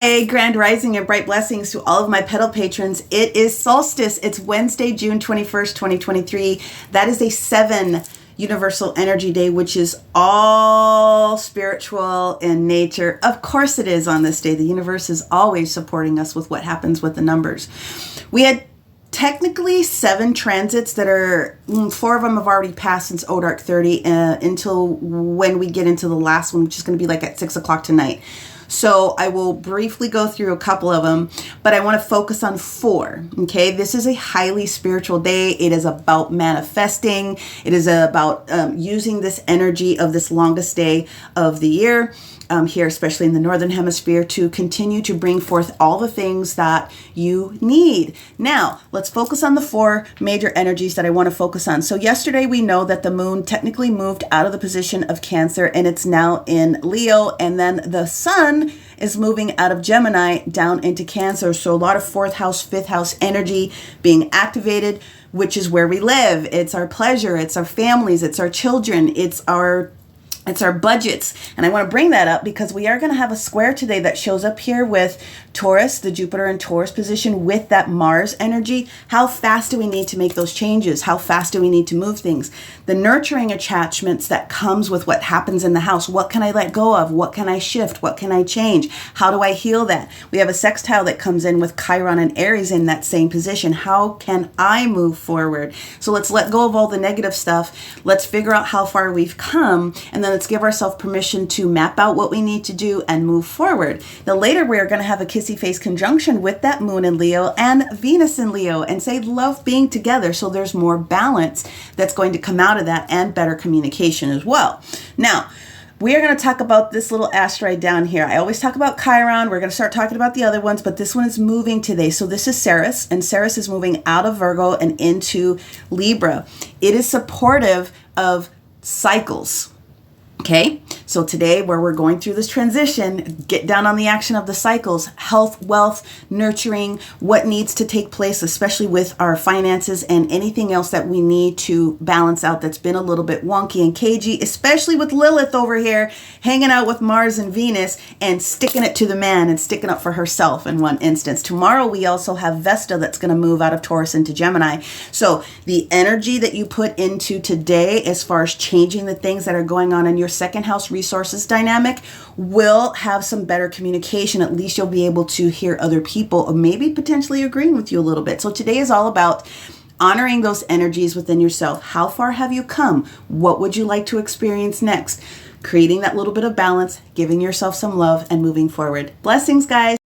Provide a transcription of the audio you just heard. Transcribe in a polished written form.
Hey, grand rising and bright blessings to all of my pedal patrons. It is solstice. It's Wednesday, June 21st, 2023. That is a 7 universal energy day, which is all spiritual in nature. Of course it is on this day. The universe is always supporting us with what happens with the numbers. We had technically 7 transits that are 4 of them have already passed since ODark 30 until when we get into the last one, which is going to be like at 6 o'clock tonight. So I will briefly go through a couple of them, but I want to focus on 4. Okay, this is a highly spiritual day. It is about manifesting. It is about using this energy of this longest day of the year. Here, especially in the Northern Hemisphere, to continue to bring forth all the things that you need. Now, let's focus on the 4 major energies that I want to focus on. So yesterday, we know that the moon technically moved out of the position of Cancer, and it's now in Leo, and then the sun is moving out of Gemini down into Cancer. So a lot of 4th house, 5th house energy being activated, which is where we live. It's our pleasure, it's our families, it's our children, it's our budgets. And I want to bring that up because we are going to have a square today that shows up here with Taurus, the Jupiter and Taurus position with that Mars energy. How fast do we need to make those changes? How fast do we need to move things? The nurturing attachments that comes with what happens in the house. What can I let go of? What can I shift? What can I change? How do I heal that? We have a sextile that comes in with Chiron and Aries in that same position. How can I move forward? So let's let go of all the negative stuff. Let's figure out how far we've come, and then let's give ourselves permission to map out what we need to do and move forward. Now later we're going to have a kissy face conjunction with that moon in Leo and Venus in Leo, and say love being together. So there's more balance that's going to come out of that and better communication as well. Now, we are going to talk about this little asteroid down here. I always talk about Chiron. We're going to start talking about the other ones, but this one is moving today. So this is Ceres, and Ceres is moving out of Virgo and into Libra. It is supportive of cycles. Okay, so today where we're going through this transition, get down on the action of the cycles, health, wealth, nurturing, what needs to take place, especially with our finances and anything else that we need to balance out that's been a little bit wonky and cagey, especially with Lilith over here hanging out with Mars and Venus and sticking it to the man and sticking up for herself in one instance. Tomorrow we also have Vesta that's going to move out of Taurus into Gemini. So the energy that you put into today as far as changing the things that are going on in your second house resources dynamic will have some better communication. At least you'll be able to hear other people or maybe potentially agreeing with you a little bit. So today is all about honoring those energies within yourself. How far have you come? What would you like to experience next? Creating that little bit of balance, giving yourself some love, and moving forward. Blessings, guys.